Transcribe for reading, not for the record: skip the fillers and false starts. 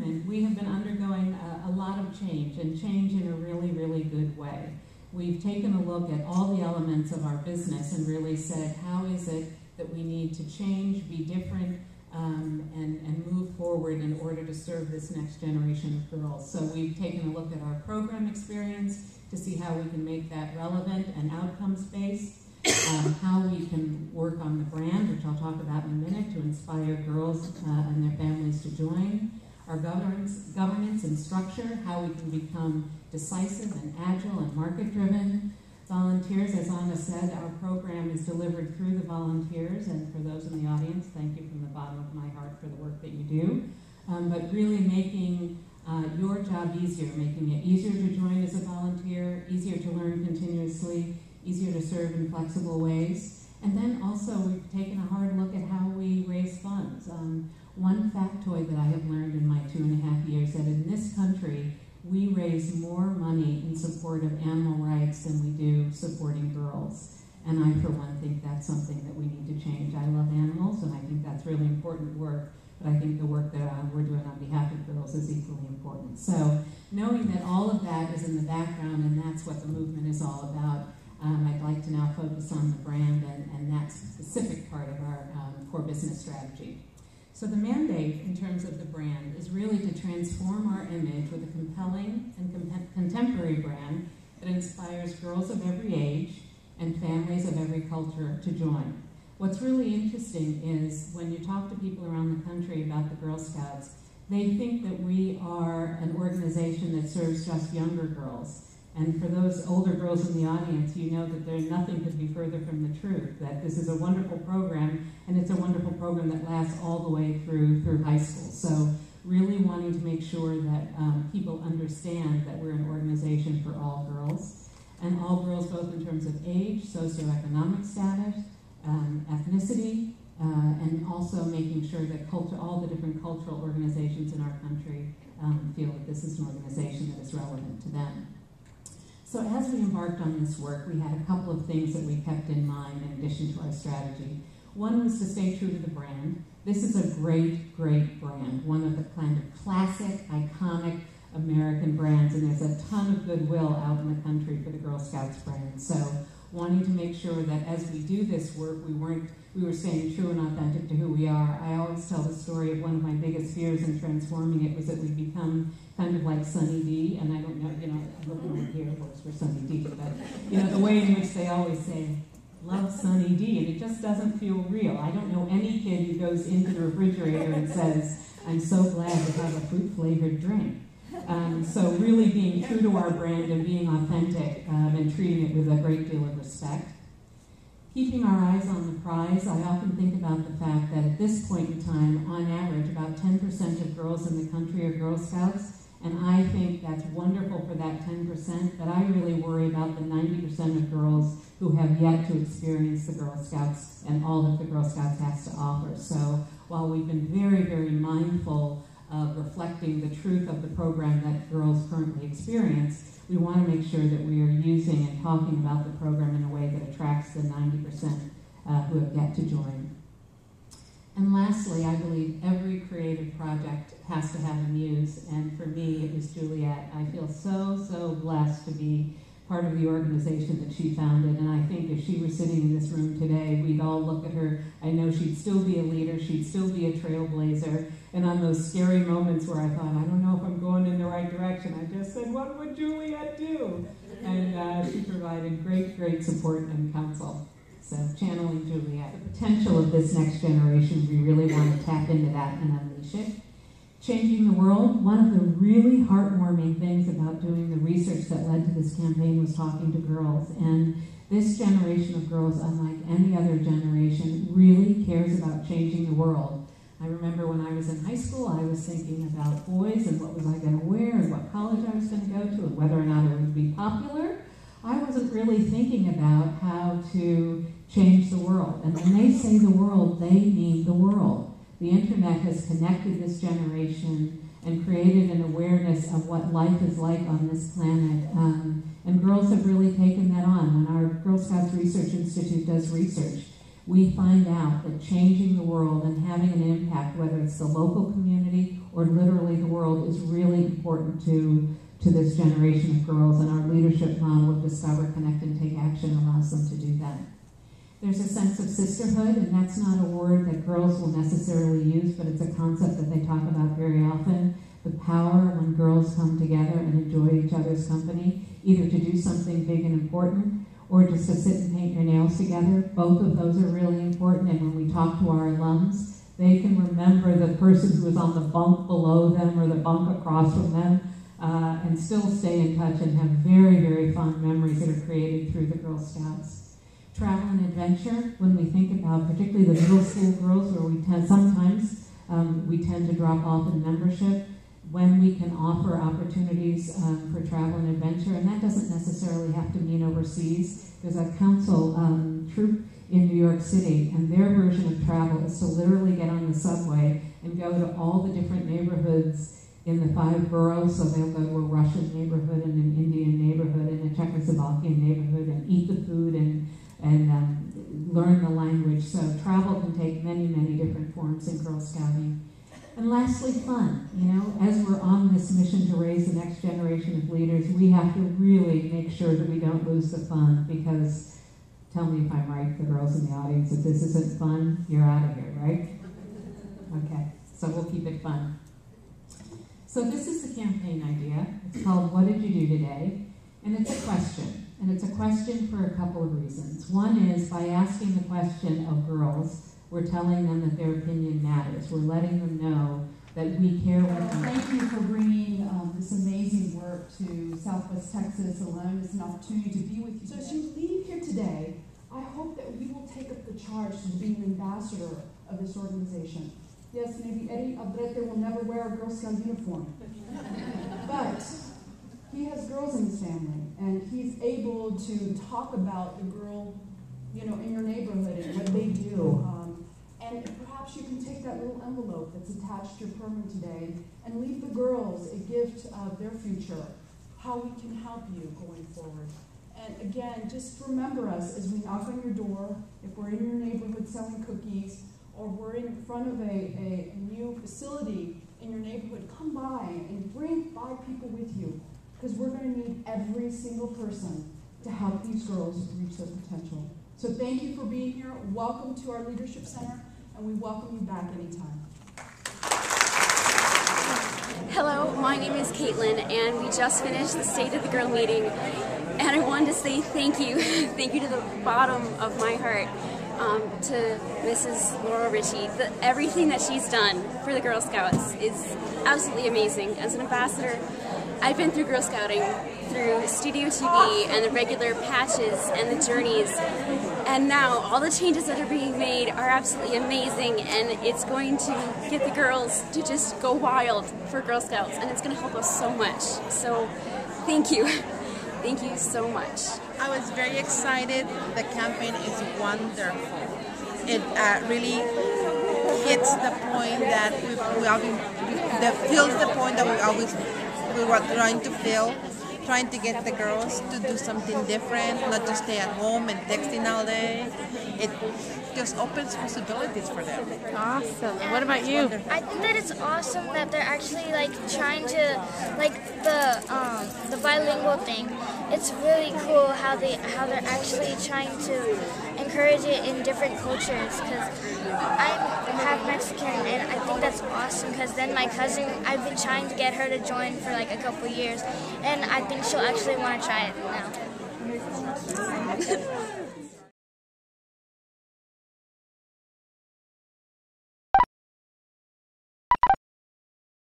movement, we have been undergoing a lot of change, and change in a really, really good way. We've taken a look at all the elements of our business and really said, how is it that we need to change, be different, and move forward in order to serve this next generation of girls. So we've taken a look at our program experience to see how we can make that relevant and outcomes-based, how we can work on the brand, which I'll talk about in a minute, to inspire girls and their families to join, our governance and structure, how we can become decisive and agile and market-driven. Volunteers, as Anna said, our program is delivered through the volunteers, and for those in the audience, thank you from the bottom of my heart for the work that you do. But really making your job easier, making it easier to join as a volunteer, easier to learn continuously, easier to serve in flexible ways. And then also we've taken a hard look at how we raise funds. One factoid that I have learned in my 2.5 years, that in this country, we raise more money in support of animal rights than we do supporting girls. And I, for one, think that's something that we need to change. I love animals, and I think that's really important work, but I think the work that we're doing on behalf of girls is equally important. So knowing that all of that is in the background, and that's what the movement is all about, I'd like to now focus on the brand and that specific part of our core business strategy. So the mandate in terms of the brand is really to transform our image with a compelling and contemporary brand that inspires girls of every age and families of every culture to join. What's really interesting is when you talk to people around the country about the Girl Scouts, they think that we are an organization that serves just younger girls. And for those older girls in the audience, you know that nothing could be further from the truth, that this is a wonderful program, and it's a wonderful program that lasts all the way through high school. So really wanting to make sure that people understand that we're an organization for all girls, and all girls both in terms of age, socioeconomic status, ethnicity, and also making sure that all the different cultural organizations in our country feel that this is an organization that is relevant to them. So as we embarked on this work, we had a couple of things that we kept in mind in addition to our strategy. One was to stay true to the brand. This is a great, great brand, one of the kind of classic, iconic American brands, and there's a ton of goodwill out in the country for the Girl Scouts brand. So wanting to make sure that as we do this work, we were staying true and authentic to who we are. I always tell the story of one of my biggest fears in transforming it was that we become kind of like Sunny D, and I don't know, I hope no one here works for Sunny D, but the way in which they always say, love Sunny D, and it just doesn't feel real. I don't know any kid who goes into the refrigerator and says, I'm so glad to have a fruit-flavored drink. So really being true to our brand and being authentic and treating it with a great deal of respect. Keeping our eyes on the prize, I often think about the fact that at this point in time, on average, about 10% of girls in the country are Girl Scouts, and I think that's wonderful for that 10%, but I really worry about the 90% of girls who have yet to experience the Girl Scouts and all that the Girl Scouts has to offer. So while we've been very, very mindful of reflecting the truth of the program that girls currently experience, we want to make sure that we are using and talking about the program in a way that attracts the 90% who have yet to join. And lastly, I believe every creative project has to have a muse, and for me, it was Juliet. I feel so, so blessed to be part of the organization that she founded, and I think if she were sitting in this room today, we'd all look at her. I know she'd still be a leader, she'd still be a trailblazer, and on those scary moments where I thought, I don't know if I'm going in the right direction, I just said, what would Juliet do? And she provided great, great support and counsel. So channeling Juliet. The potential of this next generation, we really want to tap into that and unleash it. Changing the world, one of the really heartwarming things about doing the research that led to this campaign was talking to girls. And this generation of girls, unlike any other generation, really cares about changing the world. I remember when I was in high school, I was thinking about boys and what was I going to wear and what college I was going to go to and whether or not it would be popular. I wasn't really thinking about how to change the world. And when they say the world, they mean the world. The internet has connected this generation and created an awareness of what life is like on this planet. And girls have really taken that on. When our Girl Scouts Research Institute does research, we find out that changing the world and having an impact, whether it's the local community or literally the world, is really important to this generation of girls, and our leadership model of Discover, Connect, and Take Action allows them to do that. There's a sense of sisterhood, and that's not a word that girls will necessarily use, but it's a concept that they talk about very often. The power when girls come together and enjoy each other's company, either to do something big and important, or just to sit and paint your nails together. Both of those are really important, and when we talk to our alums, they can remember the person who was on the bunk below them or the bunk across from them, and still stay in touch and have very, very fond memories that are created through the Girl Scouts. Travel and adventure, when we think about particularly the middle school girls, where we sometimes we tend to drop off in membership, when we can offer opportunities for travel and adventure, and that doesn't necessarily have to mean overseas. There's a council troop in New York City, and their version of travel is to literally get on the subway and go to all the different neighborhoods in the 5 boroughs. So they'll go to a Russian neighborhood and an Indian neighborhood and a Czechoslovakian neighborhood and eat the food and learn the language. So travel can take many, many different forms in Girl Scouting. And lastly, fun. You know, as we're on this mission to raise the next generation of leaders, we have to really make sure that we don't lose the fun, because, tell me if I'm right, the girls in the audience, if this isn't fun, you're out of here, right? Okay, so we'll keep it fun. So this is the campaign idea. It's called What Did You Do Today? And it's a question. And it's a question for a couple of reasons. One is, by asking the question of girls, we're telling them that their opinion matters. We're letting them know that we care what they think. Thank you for bringing this amazing work to Southwest Texas, allowing us an opportunity to be with you. So as you leave here today, I hope that we will take up the charge to be an ambassador of this organization. Yes, maybe Eddie Aldrete will never wear a Girl Scout uniform, but he has girls in his family, and he's able to talk about the girl, you know, in your neighborhood and what they do. And perhaps you can take that little envelope that's attached to your permit today and leave the girls a gift of their future, how we can help you going forward. And again, just remember us as we knock on your door, if we're in your neighborhood selling cookies, or we're in front of a new facility in your neighborhood, come by and bring 5 people with you, because we're going to need every single person to help these girls reach their potential. So thank you for being here. Welcome to our Leadership Center, and we welcome you back anytime. Hello, my name is Caitlin, and we just finished the State of the Girl meeting, and I wanted to say thank you, thank you to the bottom of my heart, to Mrs. Laurel Richie. Everything that she's done for the Girl Scouts is absolutely amazing. As an ambassador, I've been through Girl Scouting, through Studio TV and the regular patches and the journeys, and now all the changes that are being made are absolutely amazing, and it's going to get the girls to just go wild for Girl Scouts, and it's going to help us so much. So thank you. Thank you so much. I was very excited. The campaign is wonderful. It really hits the point that fills the point that we were trying to fill, trying to get the girls to do something different, not just stay at home and texting all day. It just opens possibilities for them. Awesome. What about you? I think that it's awesome that they're actually trying to the bilingual thing. It's really cool how they're actually trying to encourage it in different cultures, because I'm half Mexican, and I think that's awesome, because then my cousin, I've been trying to get her to join for like a couple years, and I think she'll actually want to try it now.